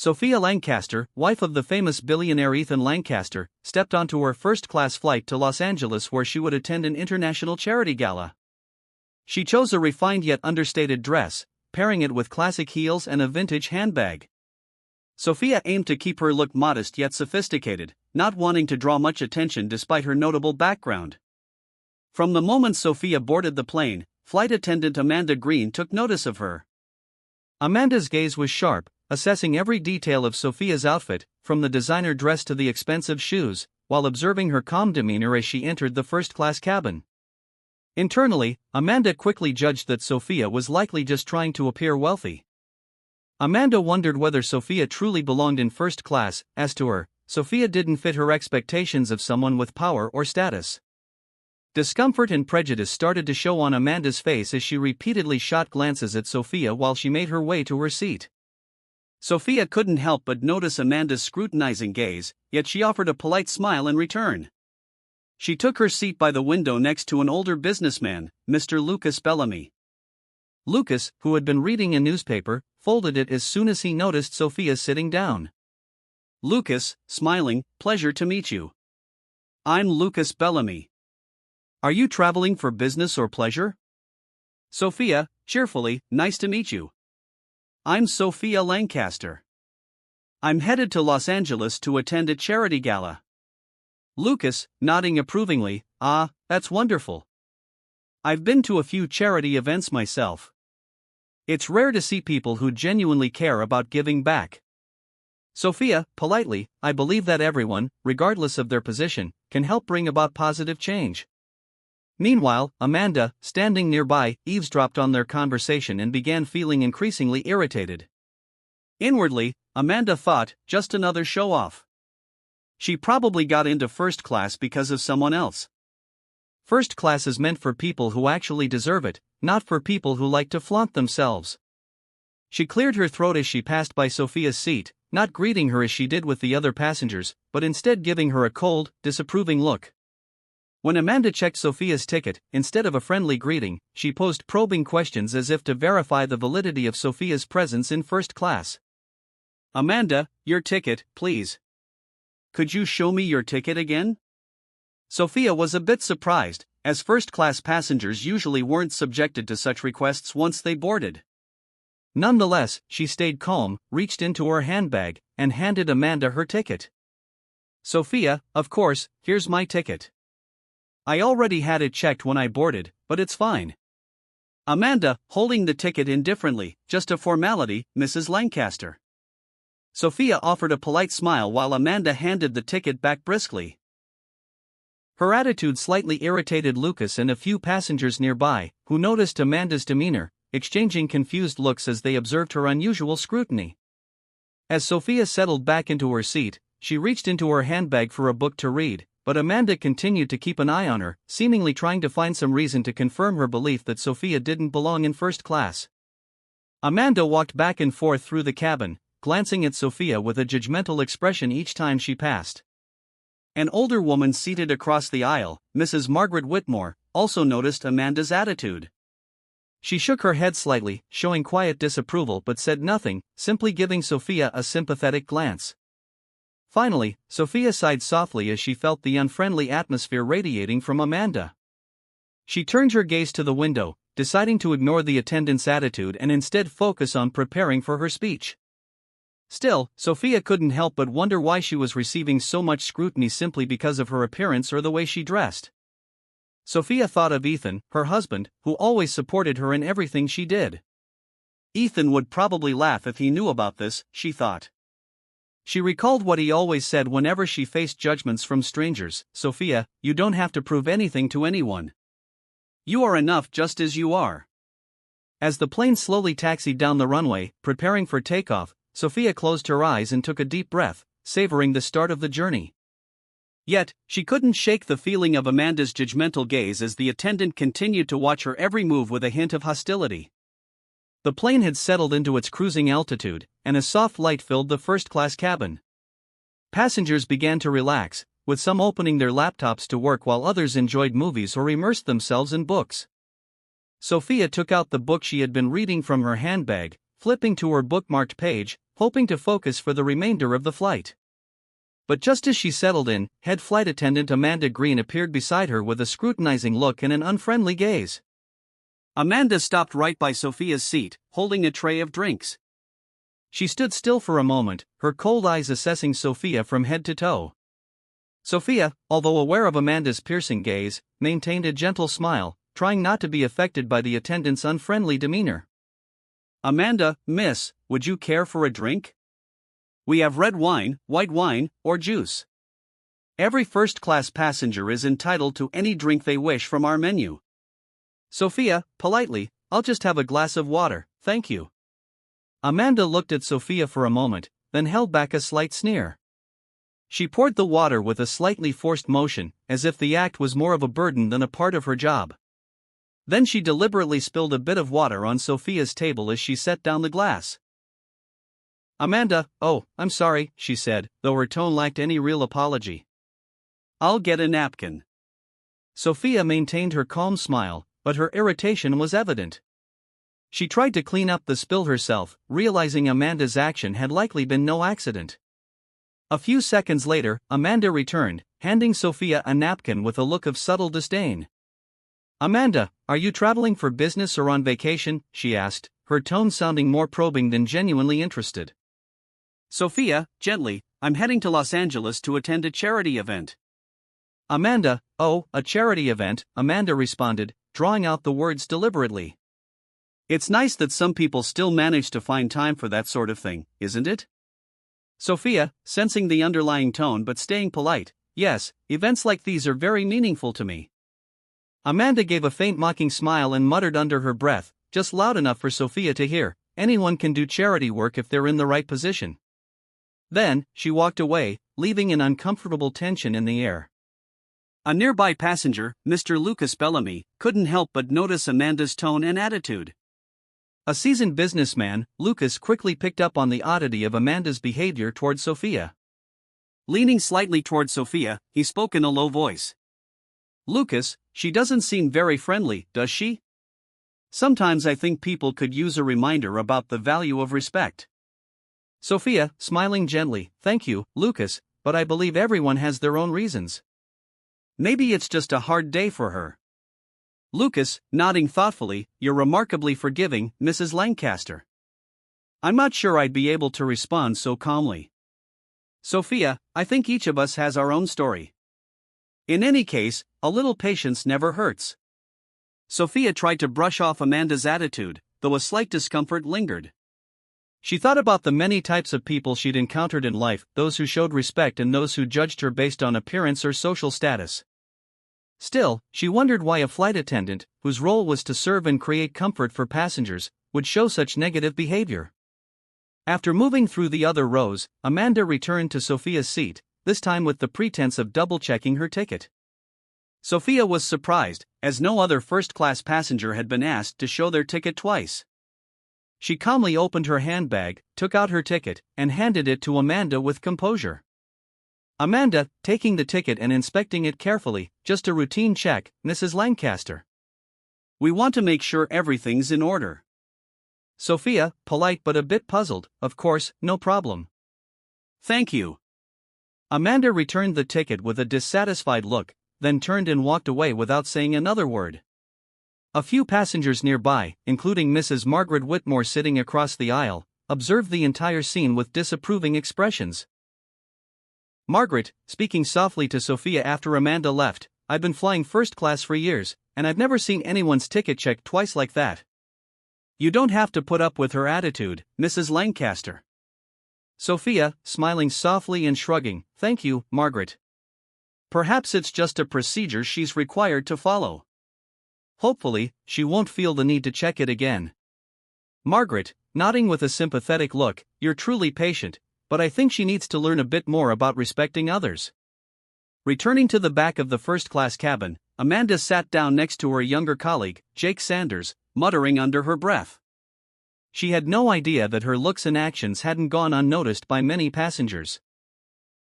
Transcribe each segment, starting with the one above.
Sophia Lancaster, wife of the famous billionaire Ethan Lancaster, stepped onto her first-class flight to Los Angeles where she would attend an international charity gala. She chose a refined yet understated dress, pairing it with classic heels and a vintage handbag. Sophia aimed to keep her look modest yet sophisticated, not wanting to draw much attention despite her notable background. From the moment Sophia boarded the plane, flight attendant Amanda Green took notice of her. Amanda's gaze was sharp, assessing every detail of Sophia's outfit, from the designer dress to the expensive shoes, while observing her calm demeanor as she entered the first-class cabin. Internally, Amanda quickly judged that Sophia was likely just trying to appear wealthy. Amanda wondered whether Sophia truly belonged in first class. As to her, Sophia didn't fit her expectations of someone with power or status. Discomfort and prejudice started to show on Amanda's face as she repeatedly shot glances at Sophia while she made her way to her seat. Sophia couldn't help but notice Amanda's scrutinizing gaze, yet she offered a polite smile in return. She took her seat by the window next to an older businessman, Mr. Lucas Bellamy. Lucas, who had been reading a newspaper, folded it as soon as he noticed Sophia sitting down. Lucas, smiling, "Pleasure to meet you. I'm Lucas Bellamy. Are you traveling for business or pleasure?" Sophia, cheerfully, "Nice to meet you. I'm Sophia Lancaster. I'm headed to Los Angeles to attend a charity gala." Lucas, nodding approvingly, "Ah, that's wonderful. I've been to a few charity events myself. It's rare to see people who genuinely care about giving back." Sophia, politely, "I believe that everyone, regardless of their position, can help bring about positive change." Meanwhile, Amanda, standing nearby, eavesdropped on their conversation and began feeling increasingly irritated. Inwardly, Amanda thought, just another show-off. She probably got into first class because of someone else. First class is meant for people who actually deserve it, not for people who like to flaunt themselves. She cleared her throat as she passed by Sophia's seat, not greeting her as she did with the other passengers, but instead giving her a cold, disapproving look. When Amanda checked Sophia's ticket, instead of a friendly greeting, she posed probing questions as if to verify the validity of Sophia's presence in first class. "Amanda, your ticket, please. Could you show me your ticket again?" Sophia was a bit surprised, as first-class passengers usually weren't subjected to such requests once they boarded. Nonetheless, she stayed calm, reached into her handbag, and handed Amanda her ticket. "Sophia, of course, here's my ticket. I already had it checked when I boarded, but it's fine." Amanda, holding the ticket indifferently, "Just a formality, Mrs. Lancaster." Sophia offered a polite smile while Amanda handed the ticket back briskly. Her attitude slightly irritated Lucas and a few passengers nearby, who noticed Amanda's demeanor, exchanging confused looks as they observed her unusual scrutiny. As Sophia settled back into her seat, she reached into her handbag for a book to read, but Amanda continued to keep an eye on her, seemingly trying to find some reason to confirm her belief that Sophia didn't belong in first class. Amanda walked back and forth through the cabin, glancing at Sophia with a judgmental expression each time she passed. An older woman seated across the aisle, Mrs. Margaret Whitmore, also noticed Amanda's attitude. She shook her head slightly, showing quiet disapproval but said nothing, simply giving Sophia a sympathetic glance. Finally, Sophia sighed softly as she felt the unfriendly atmosphere radiating from Amanda. She turned her gaze to the window, deciding to ignore the attendant's attitude and instead focus on preparing for her speech. Still, Sophia couldn't help but wonder why she was receiving so much scrutiny simply because of her appearance or the way she dressed. Sophia thought of Ethan, her husband, who always supported her in everything she did. Ethan would probably laugh if he knew about this, she thought. She recalled what he always said whenever she faced judgments from strangers: "Sophia, you don't have to prove anything to anyone. You are enough just as you are." As the plane slowly taxied down the runway, preparing for takeoff, Sophia closed her eyes and took a deep breath, savoring the start of the journey. Yet, she couldn't shake the feeling of Amanda's judgmental gaze as the attendant continued to watch her every move with a hint of hostility. The plane had settled into its cruising altitude, and a soft light filled the first-class cabin. Passengers began to relax, with some opening their laptops to work while others enjoyed movies or immersed themselves in books. Sophia took out the book she had been reading from her handbag, flipping to her bookmarked page, hoping to focus for the remainder of the flight. But just as she settled in, head flight attendant Amanda Green appeared beside her with a scrutinizing look and an unfriendly gaze. Amanda stopped right by Sophia's seat, holding a tray of drinks. She stood still for a moment, her cold eyes assessing Sophia from head to toe. Sophia, although aware of Amanda's piercing gaze, maintained a gentle smile, trying not to be affected by the attendant's unfriendly demeanor. "Amanda, miss, would you care for a drink? We have red wine, white wine, or juice. Every first-class passenger is entitled to any drink they wish from our menu." Sophia, politely, "I'll just have a glass of water, thank you." Amanda looked at Sophia for a moment, then held back a slight sneer. She poured the water with a slightly forced motion, as if the act was more of a burden than a part of her job. Then she deliberately spilled a bit of water on Sophia's table as she set down the glass. "Amanda, oh, I'm sorry," she said, though her tone lacked any real apology. "I'll get a napkin." Sophia maintained her calm smile, but her irritation was evident. She tried to clean up the spill herself, realizing Amanda's action had likely been no accident. A few seconds later, Amanda returned, handing Sophia a napkin with a look of subtle disdain. "Amanda, are you traveling for business or on vacation?" she asked, her tone sounding more probing than genuinely interested. "Sophia, gently, I'm heading to Los Angeles to attend a charity event." Amanda, "Oh, a charity event," Amanda responded, drawing out the words deliberately. "It's nice that some people still manage to find time for that sort of thing, isn't it?" Sophia, sensing the underlying tone but staying polite, "Yes, events like these are very meaningful to me." Amanda gave a faint mocking smile and muttered under her breath, just loud enough for Sophia to hear, "Anyone can do charity work if they're in the right position." Then, she walked away, leaving an uncomfortable tension in the air. A nearby passenger, Mr. Lucas Bellamy, couldn't help but notice Amanda's tone and attitude. A seasoned businessman, Lucas quickly picked up on the oddity of Amanda's behavior toward Sophia. Leaning slightly toward Sophia, he spoke in a low voice. "Lucas, she doesn't seem very friendly, does she? Sometimes I think people could use a reminder about the value of respect." Sophia, smiling gently, "Thank you, Lucas, but I believe everyone has their own reasons. Maybe it's just a hard day for her." Lucas, nodding thoughtfully, "You're remarkably forgiving, Mrs. Lancaster." "I'm not sure I'd be able to respond so calmly. Sophia, I think each of us has our own story. In any case, a little patience never hurts." Sophia tried to brush off Amanda's attitude, though a slight discomfort lingered. She thought about the many types of people she'd encountered in life, those who showed respect and those who judged her based on appearance or social status. Still, she wondered why a flight attendant, whose role was to serve and create comfort for passengers, would show such negative behavior. After moving through the other rows, Amanda returned to Sophia's seat, this time with the pretense of double-checking her ticket. Sophia was surprised, as no other first-class passenger had been asked to show their ticket twice. She calmly opened her handbag, took out her ticket, and handed it to Amanda with composure. Amanda, taking the ticket and inspecting it carefully, "Just a routine check, Mrs. Lancaster. We want to make sure everything's in order." Sophia, polite but a bit puzzled, "Of course, no problem." "Thank you." Amanda returned the ticket with a dissatisfied look, then turned and walked away without saying another word. A few passengers nearby, including Mrs. Margaret Whitmore sitting across the aisle, observed the entire scene with disapproving expressions. Margaret, speaking softly to Sophia after Amanda left, "I've been flying first class for years, and I've never seen anyone's ticket checked twice like that. You don't have to put up with her attitude, Mrs. Lancaster." Sophia, smiling softly and shrugging, "Thank you, Margaret. Perhaps it's just a procedure she's required to follow. Hopefully, she won't feel the need to check it again." Margaret, nodding with a sympathetic look, "You're truly patient, but I think she needs to learn a bit more about respecting others." Returning to the back of the first-class cabin, Amanda sat down next to her younger colleague, Jake Sanders, muttering under her breath. She had no idea that her looks and actions hadn't gone unnoticed by many passengers.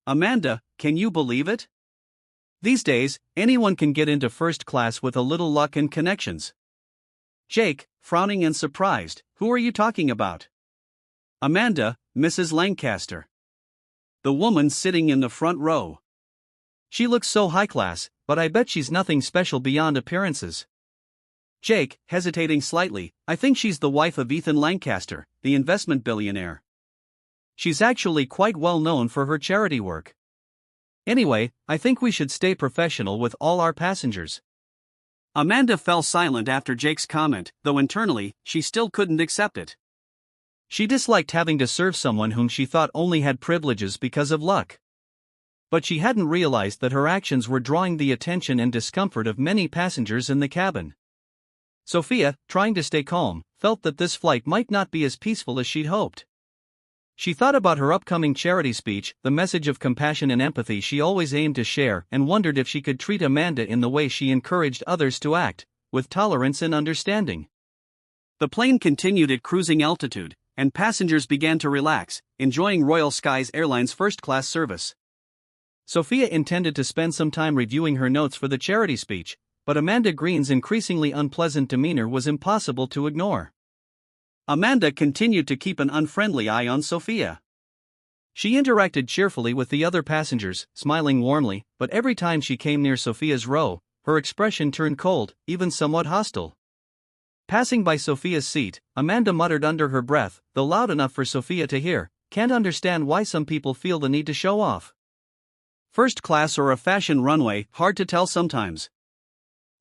"Amanda, can you believe it? These days, anyone can get into first class with a little luck and connections." Jake, frowning and surprised, "Who are you talking about?" Amanda, Mrs. Lancaster. The woman sitting in the front row. She looks so high class, but I bet she's nothing special beyond appearances. Jake, hesitating slightly, I think she's the wife of Ethan Lancaster, the investment billionaire. She's actually quite well known for her charity work. Anyway, I think we should stay professional with all our passengers. Amanda fell silent after Jake's comment, though internally, she still couldn't accept it. She disliked having to serve someone whom she thought only had privileges because of luck. But she hadn't realized that her actions were drawing the attention and discomfort of many passengers in the cabin. Sophia, trying to stay calm, felt that this flight might not be as peaceful as she'd hoped. She thought about her upcoming charity speech, the message of compassion and empathy she always aimed to share, and wondered if she could treat Amanda in the way she encouraged others to act, with tolerance and understanding. The plane continued at cruising altitude, and passengers began to relax, enjoying Royal Skies Airlines first-class service. Sophia intended to spend some time reviewing her notes for the charity speech, but Amanda Green's increasingly unpleasant demeanor was impossible to ignore. Amanda continued to keep an unfriendly eye on Sophia. She interacted cheerfully with the other passengers, smiling warmly, but every time she came near Sophia's row, her expression turned cold, even somewhat hostile. Passing by Sophia's seat, Amanda muttered under her breath, though loud enough for Sophia to hear, "Can't understand why some people feel the need to show off. First class or a fashion runway, hard to tell sometimes."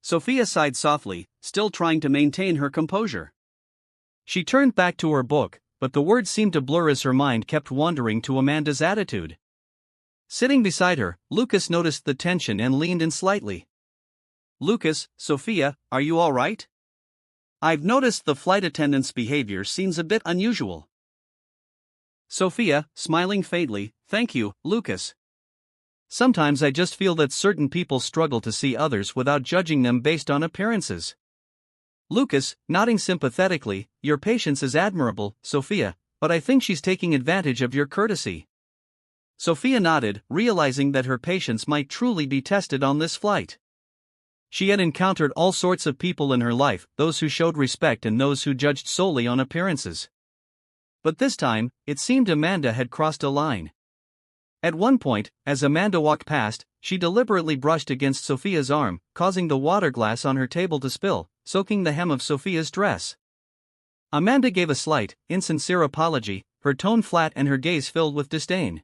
Sophia sighed softly, still trying to maintain her composure. She turned back to her book, but the words seemed to blur as her mind kept wandering to Amanda's attitude. Sitting beside her, Lucas noticed the tension and leaned in slightly. "Lucas, Sophia, are you all right? I've noticed the flight attendant's behavior seems a bit unusual." Sophia, smiling faintly, "Thank you, Lucas. Sometimes I just feel that certain people struggle to see others without judging them based on appearances." Lucas, nodding sympathetically, "Your patience is admirable, Sophia, but I think she's taking advantage of your courtesy." Sophia nodded, realizing that her patience might truly be tested on this flight. She had encountered all sorts of people in her life, those who showed respect and those who judged solely on appearances. But this time, it seemed Amanda had crossed a line. At one point, as Amanda walked past, she deliberately brushed against Sophia's arm, causing the water glass on her table to spill, soaking the hem of Sophia's dress. Amanda gave a slight, insincere apology, her tone flat and her gaze filled with disdain.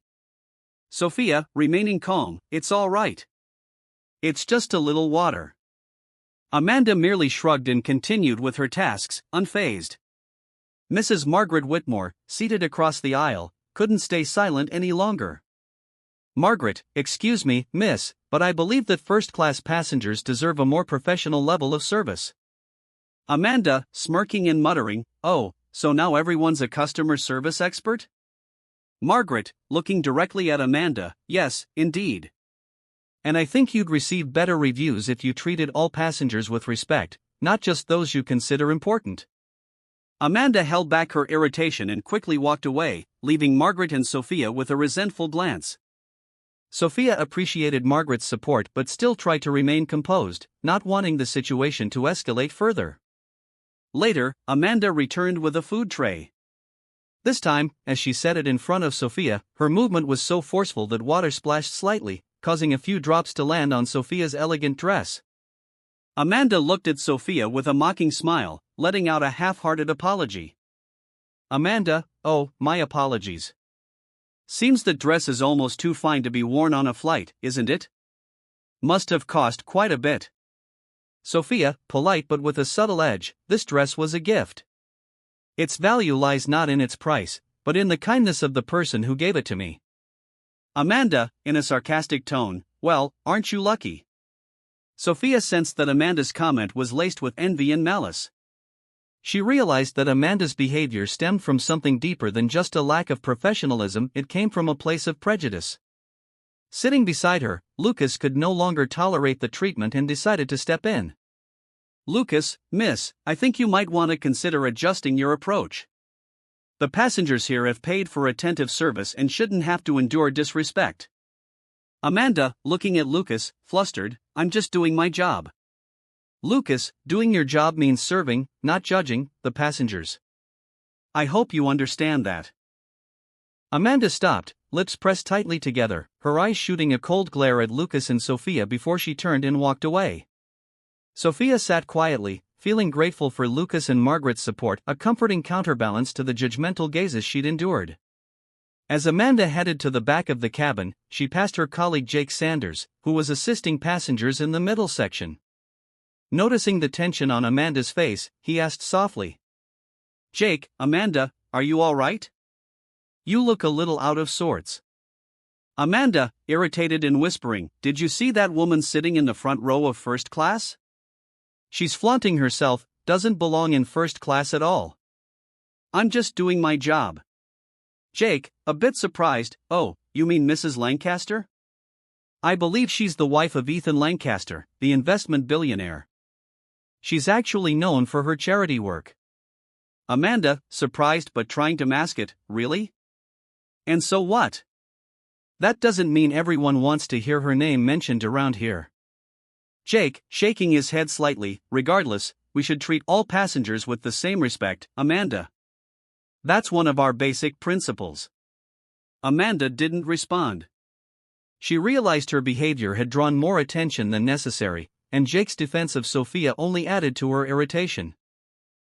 Sophia, remaining calm, "It's all right. It's just a little water." Amanda merely shrugged and continued with her tasks, unfazed. Mrs. Margaret Whitmore, seated across the aisle, couldn't stay silent any longer. "Margaret, excuse me, miss, but I believe that first-class passengers deserve a more professional level of service." Amanda, smirking and muttering, "Oh, so now everyone's a customer service expert?" Margaret, looking directly at Amanda, "Yes, indeed. And I think you'd receive better reviews if you treated all passengers with respect, not just those you consider important." Amanda held back her irritation and quickly walked away, leaving Margaret and Sophia with a resentful glance. Sophia appreciated Margaret's support but still tried to remain composed, not wanting the situation to escalate further. Later, Amanda returned with a food tray. This time, as she set it in front of Sophia, her movement was so forceful that water splashed slightly, causing a few drops to land on Sophia's elegant dress. Amanda looked at Sophia with a mocking smile, letting out a half-hearted apology. "Amanda, oh, my apologies. Seems the dress is almost too fine to be worn on a flight, isn't it? Must have cost quite a bit." Sophia, polite but with a subtle edge, "This dress was a gift. Its value lies not in its price, but in the kindness of the person who gave it to me." Amanda, in a sarcastic tone, "Well, aren't you lucky?" Sophia sensed that Amanda's comment was laced with envy and malice. She realized that Amanda's behavior stemmed from something deeper than just a lack of professionalism, it came from a place of prejudice. Sitting beside her, Lucas could no longer tolerate the treatment and decided to step in. "Lucas, miss, I think you might want to consider adjusting your approach. The passengers here have paid for attentive service and shouldn't have to endure disrespect." Amanda, looking at Lucas, flustered, "I'm just doing my job." "Lucas, doing your job means serving, not judging, the passengers. I hope you understand that." Amanda stopped, lips pressed tightly together, her eyes shooting a cold glare at Lucas and Sophia before she turned and walked away. Sophia sat quietly, feeling grateful for Lucas and Margaret's support, a comforting counterbalance to the judgmental gazes she'd endured. As Amanda headed to the back of the cabin, she passed her colleague Jake Sanders, who was assisting passengers in the middle section. Noticing the tension on Amanda's face, he asked softly, "Jake, Amanda, are you all right? You look a little out of sorts." Amanda, irritated and whispering, "Did you see that woman sitting in the front row of first class? She's flaunting herself, doesn't belong in first class at all." "I'm just doing my job." Jake, a bit surprised, "Oh, you mean Mrs. Lancaster?" "I believe she's the wife of Ethan Lancaster, the investment billionaire. She's actually known for her charity work." Amanda, surprised but trying to mask it, "Really? And so what? That doesn't mean everyone wants to hear her name mentioned around here." Jake, shaking his head slightly, "Regardless, we should treat all passengers with the same respect, Amanda. That's one of our basic principles." Amanda didn't respond. She realized her behavior had drawn more attention than necessary, and Jake's defense of Sophia only added to her irritation.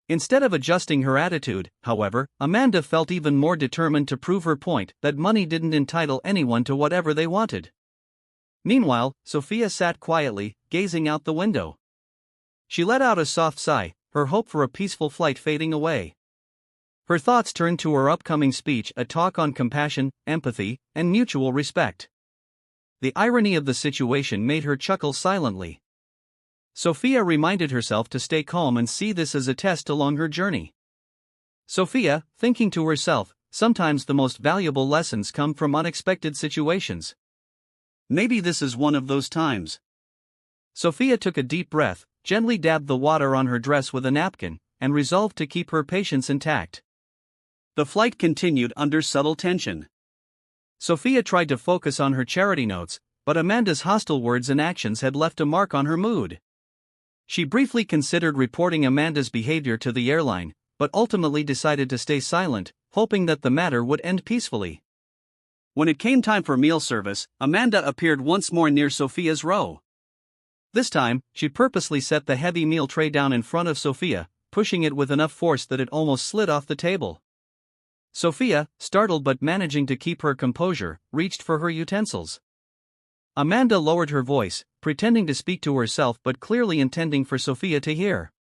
Instead of adjusting her attitude, however, Amanda felt even more determined to prove her point that money didn't entitle anyone to whatever they wanted. Meanwhile, Sophia sat quietly, gazing out the window. She let out a soft sigh, her hope for a peaceful flight fading away. Her thoughts turned to her upcoming speech, a talk on compassion, empathy, and mutual respect. The irony of the situation made her chuckle silently. Sophia reminded herself to stay calm and see this as a test along her journey. Sophia, thinking to herself, sometimes the most valuable lessons come from unexpected situations. Maybe this is one of those times. Sophia took a deep breath, gently dabbed the water on her dress with a napkin, and resolved to keep her patience intact. The flight continued under subtle tension. Sophia tried to focus on her charity notes, but Amanda's hostile words and actions had left a mark on her mood. She briefly considered reporting Amanda's behavior to the airline, but ultimately decided to stay silent, hoping that the matter would end peacefully. When it came time for meal service, Amanda appeared once more near Sophia's row. This time, she purposely set the heavy meal tray down in front of Sophia, pushing it with enough force that it almost slid off the table. Sophia, startled but managing to keep her composure, reached for her utensils. Amanda lowered her voice, pretending to speak to herself but clearly intending for Sophia to hear.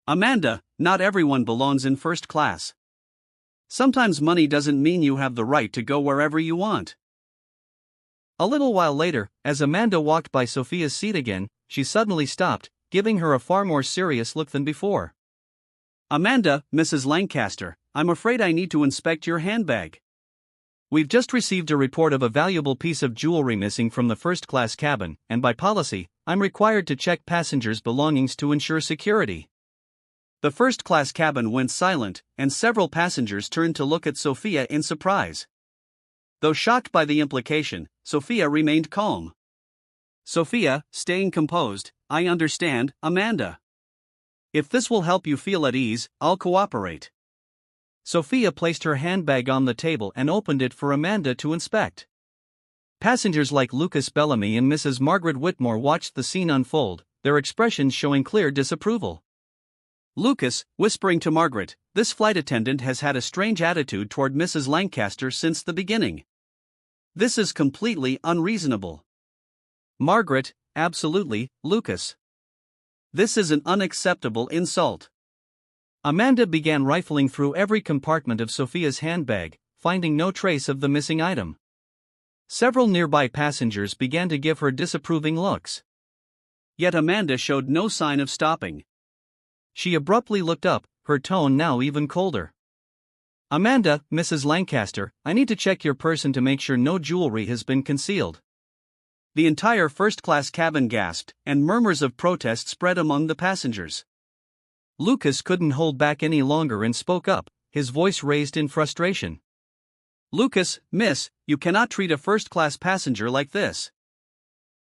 "Amanda, not everyone belongs in first class. Sometimes money doesn't mean you have the right to go wherever you want." A little while later, as Amanda walked by Sophia's seat again, she suddenly stopped, giving her a far more serious look than before. "Amanda, Mrs. Lancaster, I'm afraid I need to inspect your handbag. We've just received a report of a valuable piece of jewelry missing from the first-class cabin, and by policy, I'm required to check passengers' belongings to ensure security." The first-class cabin went silent, and several passengers turned to look at Sophia in surprise. Though shocked by the implication, Sophia remained calm. Sophia, staying composed, "I understand, Amanda. If this will help you feel at ease, I'll cooperate." Sophia placed her handbag on the table and opened it for Amanda to inspect. Passengers like Lucas Bellamy and Mrs. Margaret Whitmore watched the scene unfold, their expressions showing clear disapproval. Lucas, whispering to Margaret, "This flight attendant has had a strange attitude toward Mrs. Lancaster since the beginning. This is completely unreasonable." Margaret, "Absolutely, Lucas. This is an unacceptable insult." Amanda began rifling through every compartment of Sophia's handbag, finding no trace of the missing item. Several nearby passengers began to give her disapproving looks. Yet Amanda showed no sign of stopping. She abruptly looked up, her tone now even colder. "Amanda, Mrs. Lancaster, I need to check your person to make sure no jewelry has been concealed." The entire first-class cabin gasped, and murmurs of protest spread among the passengers. Lucas couldn't hold back any longer and spoke up, his voice raised in frustration. "Lucas, miss, you cannot treat a first-class passenger like this.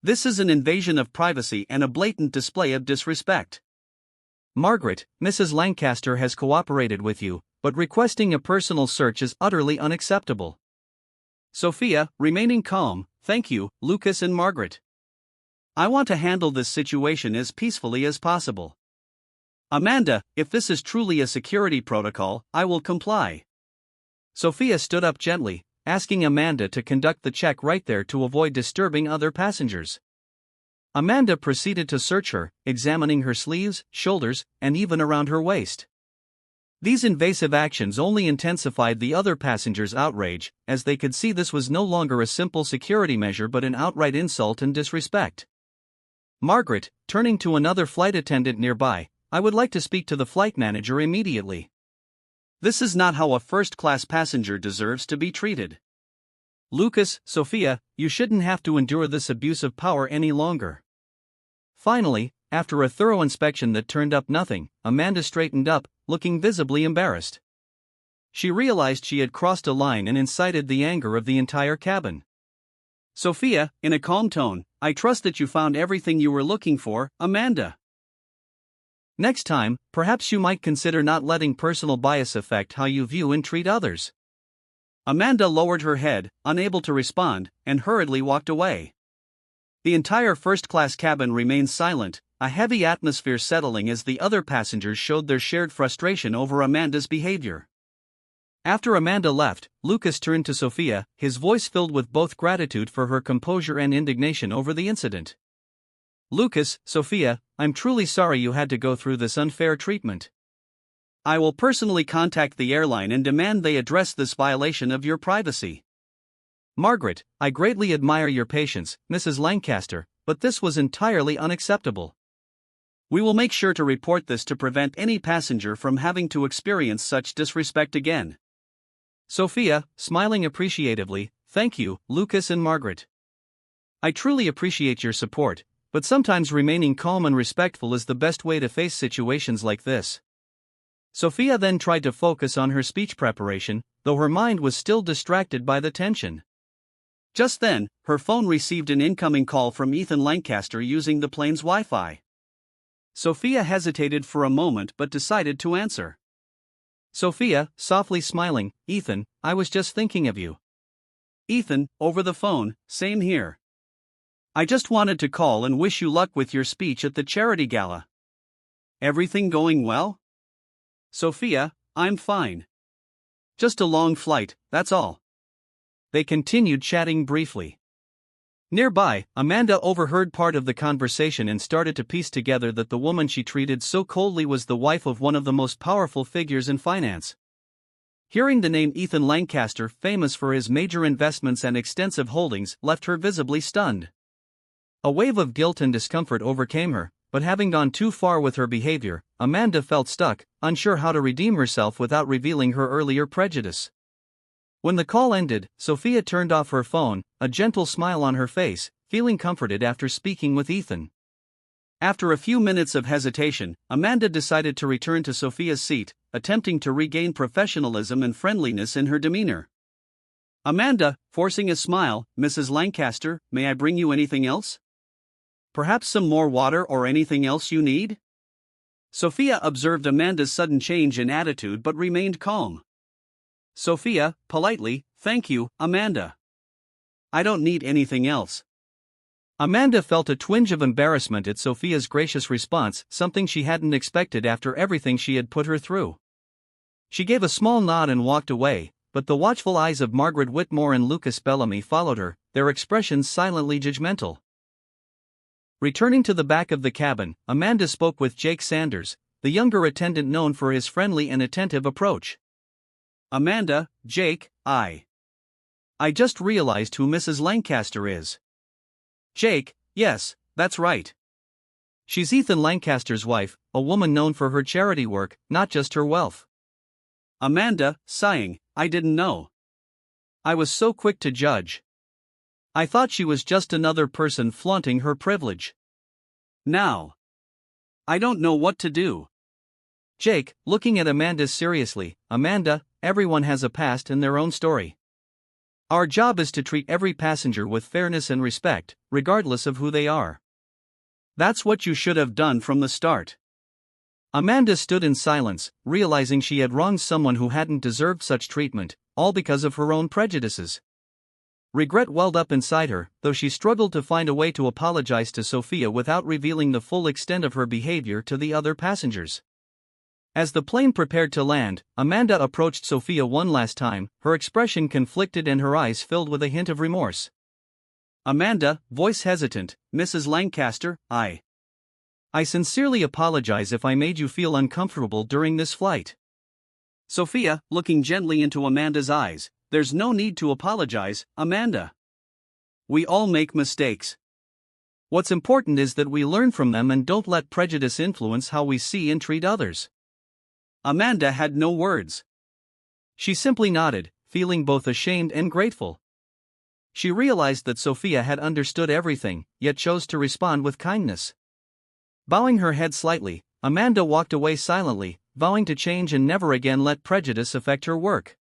This is an invasion of privacy and a blatant display of disrespect." "Margaret, Mrs. Lancaster has cooperated with you, but requesting a personal search is utterly unacceptable." Sophia, remaining calm, thank you, Lucas and Margaret. I want to handle this situation as peacefully as possible. Amanda, if this is truly a security protocol, I will comply. Sophia stood up gently, asking Amanda to conduct the check right there to avoid disturbing other passengers. Amanda proceeded to search her, examining her sleeves, shoulders, and even around her waist. These invasive actions only intensified the other passengers' outrage, as they could see this was no longer a simple security measure but an outright insult and disrespect. Margaret, turning to another flight attendant nearby, I would like to speak to the flight manager immediately. This is not how a first-class passenger deserves to be treated. Lucas, Sophia, you shouldn't have to endure this abuse of power any longer. Finally, after a thorough inspection that turned up nothing, Amanda straightened up, looking visibly embarrassed. She realized she had crossed a line and incited the anger of the entire cabin. Sophia, in a calm tone, I trust that you found everything you were looking for, Amanda. Next time, perhaps you might consider not letting personal bias affect how you view and treat others. Amanda lowered her head, unable to respond, and hurriedly walked away. The entire first-class cabin remained silent, a heavy atmosphere settling as the other passengers showed their shared frustration over Amanda's behavior. After Amanda left, Lucas turned to Sophia, his voice filled with both gratitude for her composure and indignation over the incident. Lucas, Sophia, I'm truly sorry you had to go through this unfair treatment. I will personally contact the airline and demand they address this violation of your privacy. Margaret, I greatly admire your patience, Mrs. Lancaster, but this was entirely unacceptable. We will make sure to report this to prevent any passenger from having to experience such disrespect again. Sophia, smiling appreciatively, thank you, Lucas and Margaret. I truly appreciate your support, but sometimes remaining calm and respectful is the best way to face situations like this. Sophia then tried to focus on her speech preparation, though her mind was still distracted by the tension. Just then, her phone received an incoming call from Ethan Lancaster using the plane's Wi-Fi. Sophia hesitated for a moment but decided to answer. Sophia, softly smiling, Ethan, I was just thinking of you. Ethan, over the phone, same here. I just wanted to call and wish you luck with your speech at the charity gala. Everything going well? Sophia, I'm fine. Just a long flight, that's all. They continued chatting briefly. Nearby, Amanda overheard part of the conversation and started to piece together that the woman she treated so coldly was the wife of one of the most powerful figures in finance. Hearing the name Ethan Lancaster, famous for his major investments and extensive holdings, left her visibly stunned. A wave of guilt and discomfort overcame her, but having gone too far with her behavior, Amanda felt stuck, unsure how to redeem herself without revealing her earlier prejudice. When the call ended, Sophia turned off her phone, a gentle smile on her face, feeling comforted after speaking with Ethan. After a few minutes of hesitation, Amanda decided to return to Sophia's seat, attempting to regain professionalism and friendliness in her demeanor. Amanda, forcing a smile, Mrs. Lancaster, may I bring you anything else? Perhaps some more water or anything else you need? Sophia observed Amanda's sudden change in attitude but remained calm. Sophia, politely, thank you, Amanda. I don't need anything else. Amanda felt a twinge of embarrassment at Sophia's gracious response, something she hadn't expected after everything she had put her through. She gave a small nod and walked away, but the watchful eyes of Margaret Whitmore and Lucas Bellamy followed her, their expressions silently judgmental. Returning to the back of the cabin, Amanda spoke with Jake Sanders, the younger attendant known for his friendly and attentive approach. Amanda, Jake, I just realized who Mrs. Lancaster is. Jake, yes, that's right. She's Ethan Lancaster's wife, a woman known for her charity work, not just her wealth. Amanda, sighing, I didn't know. I was so quick to judge. I thought she was just another person flaunting her privilege. Now I don't know what to do. Jake, looking at Amanda seriously, Amanda, everyone has a past and their own story. Our job is to treat every passenger with fairness and respect, regardless of who they are. That's what you should have done from the start. Amanda stood in silence, realizing she had wronged someone who hadn't deserved such treatment, all because of her own prejudices. Regret welled up inside her, though she struggled to find a way to apologize to Sophia without revealing the full extent of her behavior to the other passengers. As the plane prepared to land, Amanda approached Sophia one last time, her expression conflicted and her eyes filled with a hint of remorse. "Amanda," voice hesitant, "Mrs. Lancaster, I sincerely apologize if I made you feel uncomfortable during this flight." Sophia, looking gently into Amanda's eyes, "There's no need to apologize, Amanda. We all make mistakes. What's important is that we learn from them and don't let prejudice influence how we see and treat others." Amanda had no words. She simply nodded, feeling both ashamed and grateful. She realized that Sophia had understood everything, yet chose to respond with kindness. Bowing her head slightly, Amanda walked away silently, vowing to change and never again let prejudice affect her work.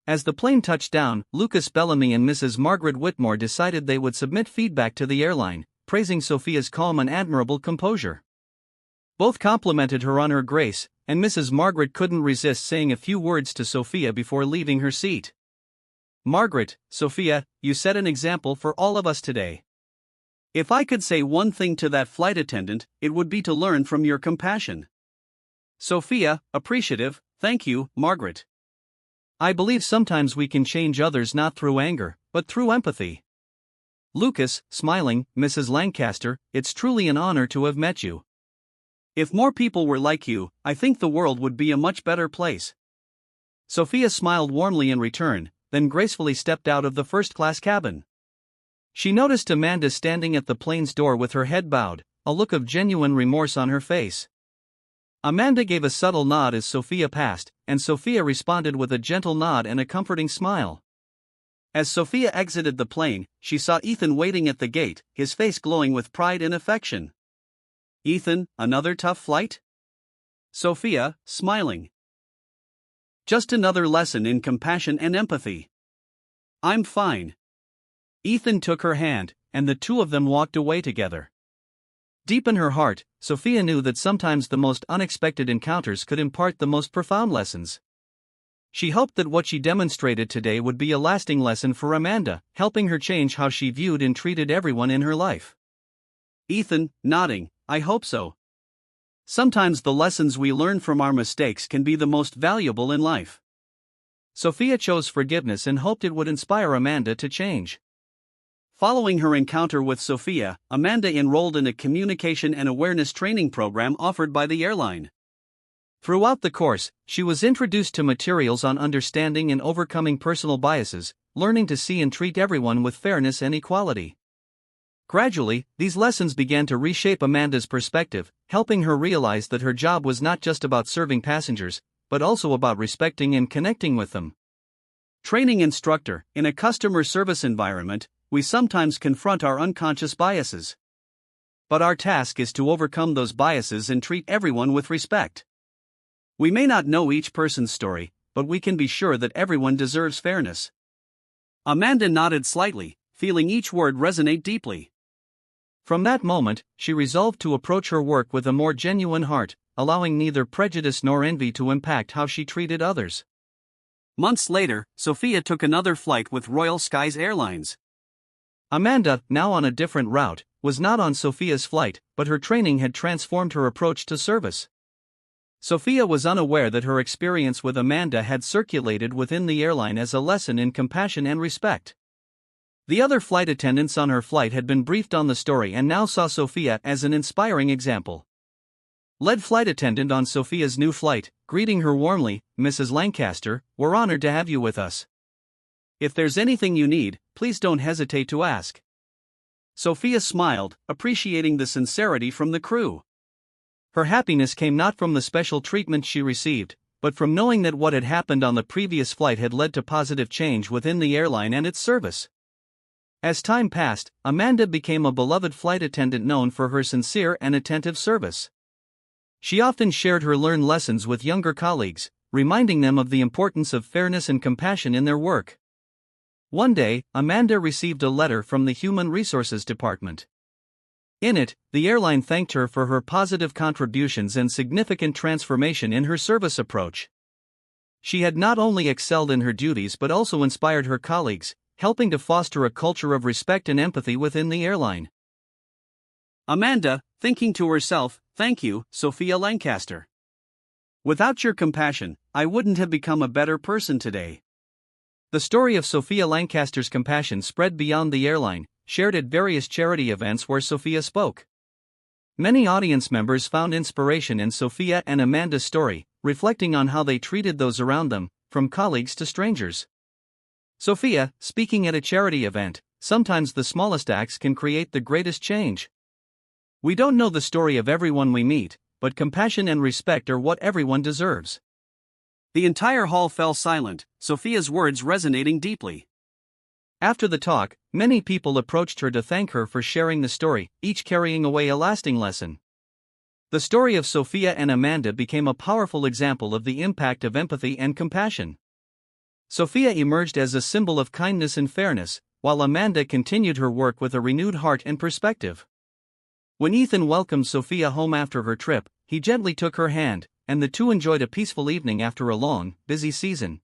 As the plane touched down, Lucas Bellamy and Mrs. Margaret Whitmore decided they would submit feedback to the airline, praising Sophia's calm and admirable composure. Both complimented her on her grace, and Mrs. Margaret couldn't resist saying a few words to Sophia before leaving her seat. "Margaret, Sophia, you set an example for all of us today. If I could say one thing to that flight attendant, it would be to learn from your compassion." Sophia, appreciative, "Thank you, Margaret. I believe sometimes we can change others not through anger, but through empathy." Lucas, smiling, "Mrs. Lancaster, it's truly an honor to have met you. If more people were like you, I think the world would be a much better place." Sophia smiled warmly in return, then gracefully stepped out of the first-class cabin. She noticed Amanda standing at the plane's door with her head bowed, a look of genuine remorse on her face. Amanda gave a subtle nod as Sophia passed, and Sophia responded with a gentle nod and a comforting smile. As Sophia exited the plane, she saw Ethan waiting at the gate, his face glowing with pride and affection. "Ethan, another tough flight?" Sophia, smiling. "Just another lesson in compassion and empathy. I'm fine." Ethan took her hand, and the two of them walked away together. Deep in her heart, Sophia knew that sometimes the most unexpected encounters could impart the most profound lessons. She hoped that what she demonstrated today would be a lasting lesson for Amanda, helping her change how she viewed and treated everyone in her life. Ethan, nodding, "I hope so. Sometimes the lessons we learn from our mistakes can be the most valuable in life." Sophia chose forgiveness and hoped it would inspire Amanda to change. Following her encounter with Sophia, Amanda enrolled in a communication and awareness training program offered by the airline. Throughout the course, she was introduced to materials on understanding and overcoming personal biases, learning to see and treat everyone with fairness and equality. Gradually, these lessons began to reshape Amanda's perspective, helping her realize that her job was not just about serving passengers, but also about respecting and connecting with them. Training instructor, in a customer service environment, we sometimes confront our unconscious biases. But our task is to overcome those biases and treat everyone with respect. We may not know each person's story, but we can be sure that everyone deserves fairness. Amanda nodded slightly, feeling each word resonate deeply. From that moment, she resolved to approach her work with a more genuine heart, allowing neither prejudice nor envy to impact how she treated others. Months later, Sophia took another flight with Royal Skies Airlines. Amanda, now on a different route, was not on Sophia's flight, but her training had transformed her approach to service. Sophia was unaware that her experience with Amanda had circulated within the airline as a lesson in compassion and respect. The other flight attendants on her flight had been briefed on the story and now saw Sophia as an inspiring example. Lead flight attendant on Sophia's new flight, greeting her warmly, "Mrs. Lancaster, we're honored to have you with us. If there's anything you need, please don't hesitate to ask." Sophia smiled, appreciating the sincerity from the crew. Her happiness came not from the special treatment she received, but from knowing that what had happened on the previous flight had led to positive change within the airline and its service. As time passed, Amanda became a beloved flight attendant known for her sincere and attentive service. She often shared her learned lessons with younger colleagues, reminding them of the importance of fairness and compassion in their work. One day, Amanda received a letter from the Human Resources Department. In it, the airline thanked her for her positive contributions and significant transformation in her service approach. She had not only excelled in her duties but also inspired her colleagues, helping to foster a culture of respect and empathy within the airline. Amanda, thinking to herself, "Thank you, Sophia Lancaster. Without your compassion, I wouldn't have become a better person today." The story of Sophia Lancaster's compassion spread beyond the airline, shared at various charity events where Sophia spoke. Many audience members found inspiration in Sophia and Amanda's story, reflecting on how they treated those around them, from colleagues to strangers. Sophia, speaking at a charity event, "Sometimes the smallest acts can create the greatest change. We don't know the story of everyone we meet, but compassion and respect are what everyone deserves." The entire hall fell silent, Sophia's words resonating deeply. After the talk, many people approached her to thank her for sharing the story, each carrying away a lasting lesson. The story of Sophia and Amanda became a powerful example of the impact of empathy and compassion. Sophia emerged as a symbol of kindness and fairness, while Amanda continued her work with a renewed heart and perspective. When Ethan welcomed Sophia home after her trip, he gently took her hand, and the two enjoyed a peaceful evening after a long, busy season.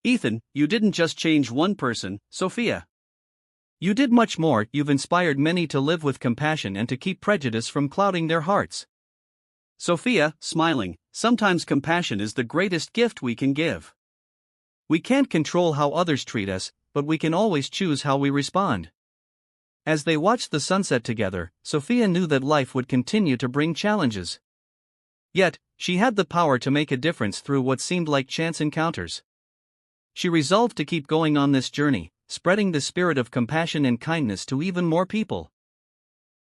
"Ethan, you didn't just change one person, Sophia. You did much more. You've inspired many to live with compassion and to keep prejudice from clouding their hearts." Sophia, smiling, "Sometimes compassion is the greatest gift we can give. We can't control how others treat us, but we can always choose how we respond." As they watched the sunset together, Sophia knew that life would continue to bring challenges. Yet, she had the power to make a difference through what seemed like chance encounters. She resolved to keep going on this journey, spreading the spirit of compassion and kindness to even more people.